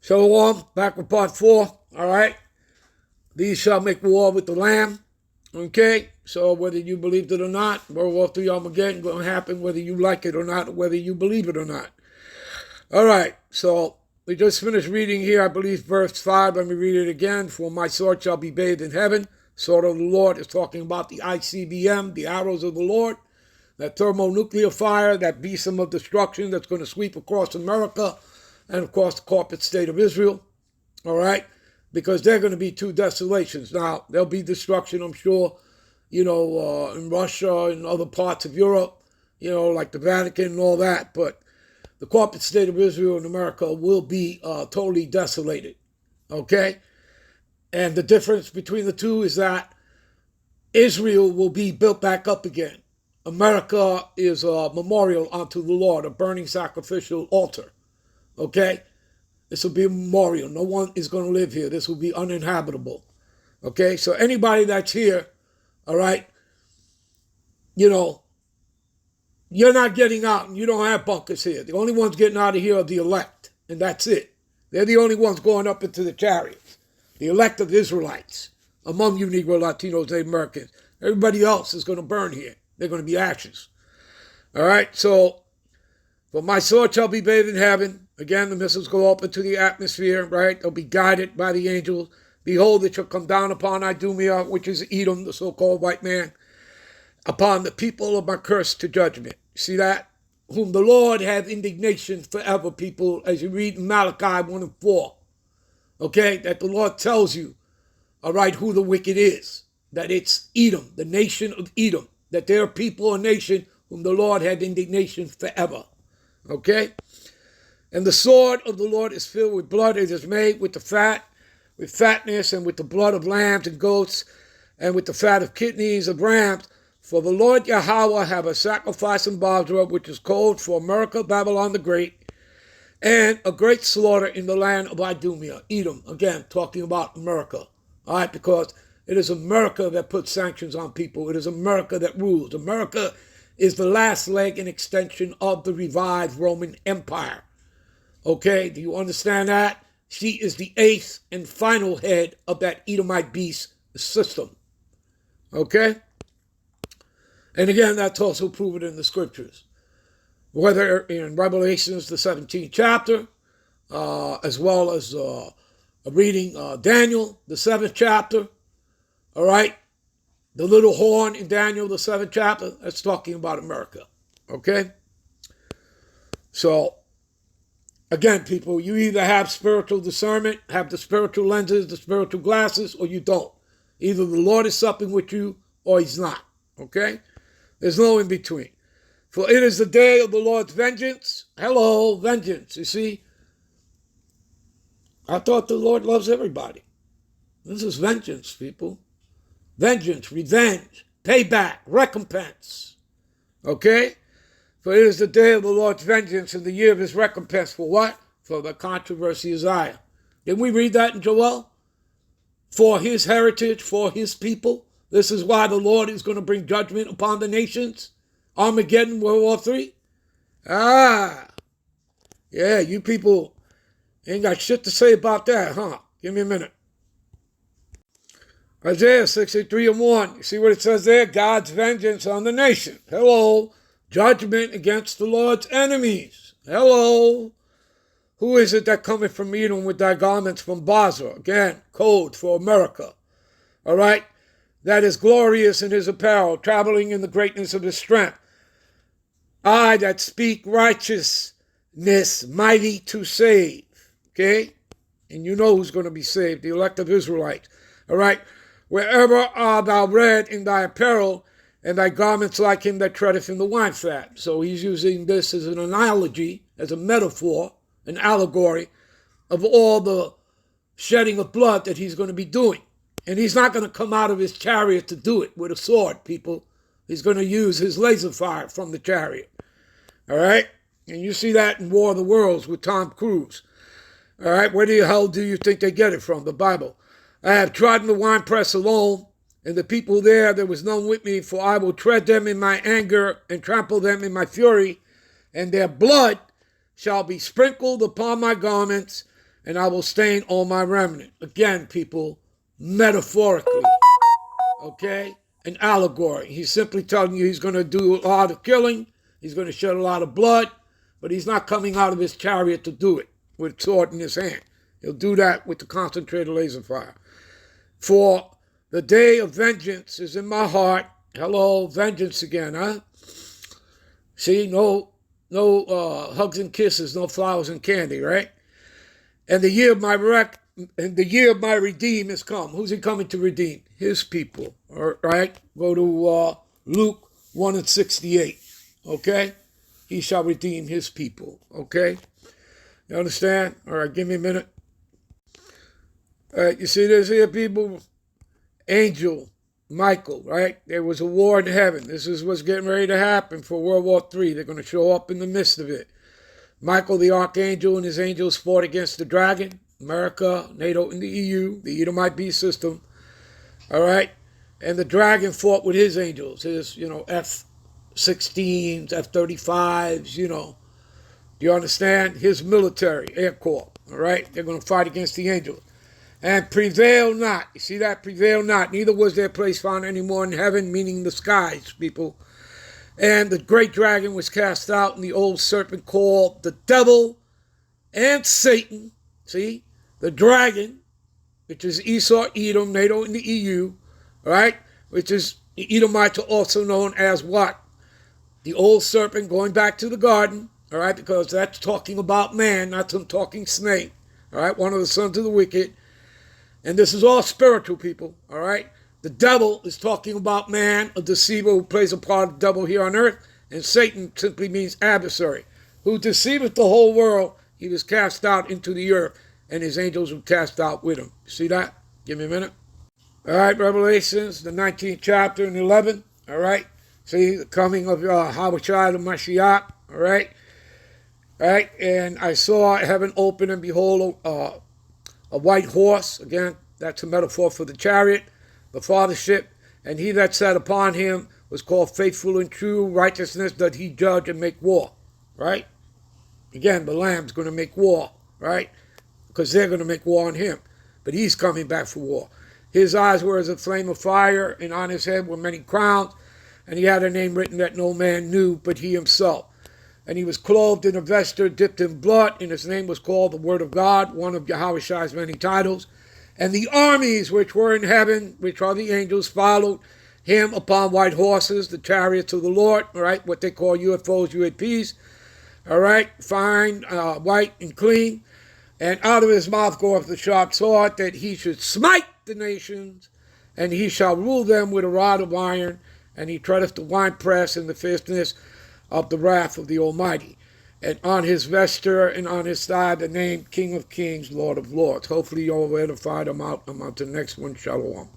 Shalom, back with part 4. All right. These shall make war with the Lamb. Okay. So whether you believed it or not, World War III Armageddon going to happen whether you like it or not, or whether you believe it or not. All right. So we just finished reading here, I believe, verse 5. Let me read it again. For my sword shall be bathed in heaven. Sword of the Lord is talking about the ICBM, the arrows of the Lord, that thermonuclear fire, that beast of destruction that's going to sweep across America and, of course, the corporate state of Israel. All right? Because they're going to be two desolations. Now, there'll be destruction, I'm sure, in Russia and other parts of Europe, like the Vatican and all that. But the corporate state of Israel and America will be totally desolated. Okay? And the difference between the two is that Israel will be built back up again. America is a memorial unto the Lord, a burning sacrificial altar. Okay? This will be a memorial. No one is going to live here. This will be uninhabitable. Okay? So anybody that's here, all right, you're not getting out and you don't have bunkers here. The only ones getting out of here are the elect, and that's it. They're the only ones going up into the chariots. The elect of Israelites, among you Negro, Latinos, Native Americans. Everybody else is going to burn here. They're going to be ashes. All right? So, for my sword shall be bathed in heaven. Again, the missiles go up into the atmosphere, right? They'll be guided by the angels. Behold, it shall come down upon Idumea, which is Edom, the so-called white man, upon the people of my curse to judgment. See that? Whom the Lord hath indignation forever, people, as you read in Malachi 1 and 4. Okay? That the Lord tells you, all right, who the wicked is. That it's Edom, the nation of Edom. That there are people or nation whom the Lord had indignation forever. Okay? And the sword of the Lord is filled with blood. It is made with the fat, with fatness, and with the blood of lambs and goats, and with the fat of kidneys of rams. For the Lord Yahweh have a sacrifice in Basra, which is called for America, Babylon the Great, and a great slaughter in the land of Idumea, Edom. Again, talking about America. All right, because it is America that puts sanctions on people. It is America that rules. America is the last leg and extension of the revived Roman Empire. Okay, do you understand that? She is the eighth and final head of that Edomite beast system. Okay? And again, that's also proven in the scriptures. Whether in Revelations, the 17th chapter, as well as reading Daniel, the 7th chapter, all right? The little horn in Daniel, the 7th chapter, that's talking about America. Okay? So, again, people, you either have spiritual discernment, have the spiritual lenses, the spiritual glasses, or you don't. Either the Lord is supping with you or he's not. Okay? There's no in between. For it is the day of the Lord's vengeance. Hello, vengeance. You see? I thought the Lord loves everybody. This is vengeance, people. Vengeance, revenge, payback, recompense. Okay? For it is the day of the Lord's vengeance and the year of his recompense. For what? For the controversy of Zion. Didn't we read that in Joel? For his heritage, for his people. This is why the Lord is going to bring judgment upon the nations. Armageddon, World War III. Yeah, you people ain't got shit to say about that, huh? Give me a minute. Isaiah 63 and 1. You see what it says there? God's vengeance on the nation. Hello. Judgment against the Lord's enemies. Hello. Who is it that cometh from Edom with thy garments from Basra? Again, code for America. All right? That is glorious in his apparel, traveling in the greatness of his strength. I that speak righteousness, mighty to save. Okay? And you know who's going to be saved, the elect of Israelites. All right? Wherever art thou red in thy apparel, and thy garments like him that treadeth in the wine fat. So he's using this as an analogy, as a metaphor, an allegory of all the shedding of blood that he's going to be doing. And he's not going to come out of his chariot to do it with a sword, people. He's going to use his laser fire from the chariot. All right? And you see that in War of the Worlds with Tom Cruise. All right? Where the hell do you think they get it from? The Bible. I have trodden the winepress alone, and the people there was none with me, for I will tread them in my anger and trample them in my fury, and their blood shall be sprinkled upon my garments, and I will stain all my remnant. Again, people, metaphorically, okay? An allegory. He's simply telling you he's going to do a lot of killing, he's going to shed a lot of blood, but he's not coming out of his chariot to do it with a sword in his hand. He'll do that with the concentrated laser fire. For the day of vengeance is in my heart. Hello, vengeance again, huh? See, no hugs and kisses, no flowers and candy, right? And the year of my redeem has come. Who's he coming to redeem? His people. All right? Go to Luke 1:68. Okay? He shall redeem his people. Okay? You understand? All right, give me a minute. All right, you see this here, people? Angel Michael, right? There was a war in heaven. This is what's getting ready to happen for World War III. They're going to show up in the midst of it. Michael the archangel and his angels fought against the dragon, America, NATO, and the EU, the Edomite beast system. All right? And the dragon fought with his angels, his, F-16s, F-35s, Do you understand? His military, Air Corps, all right? They're going to fight against the angels. And prevail not. You see that? Prevail not. Neither was their place found any more in heaven, meaning the skies, people. And the great dragon was cast out, and the old serpent called the devil and Satan. See? The dragon, which is Esau, Edom, NATO, and the EU, right? Which is the Edomites are also known as what? The old serpent going back to the garden, all right? Because that's talking about man, not some talking snake, all right? One of the sons of the wicked. And this is all spiritual, people, all right? The devil is talking about man, a deceiver who plays a part of the devil here on earth, and Satan simply means adversary, who deceiveth the whole world. He was cast out into the earth, and his angels were cast out with him. See that? Give me a minute. All right, Revelations, the 19th chapter and 11, all right? See, the coming of Yahushua the Mashiach, all right? All right, and I saw heaven open, and behold, a white horse. Again, that's a metaphor for the chariot, the fathership, and he that sat upon him was called faithful and true. Righteousness doth he judge and make war, right? Again, the Lamb's going to make war, right? Because they're going to make war on him. But he's coming back for war. His eyes were as a flame of fire, and on his head were many crowns, and he had a name written that no man knew but he himself. And he was clothed in a vesture dipped in blood, and his name was called the Word of God, one of Yahushua's many titles. And the armies which were in heaven, which are the angels, followed him upon white horses, the chariots of the Lord, all right, what they call UFOs, UAPs, all right, fine, white and clean. And out of his mouth goeth the sharp sword, that he should smite the nations, and he shall rule them with a rod of iron, and he treadeth the winepress in the fierceness of the wrath of the Almighty. And on his vesture and on his thigh the name King of Kings, Lord of Lords. Hopefully you're all edified. I'm out to the next one. Shalom.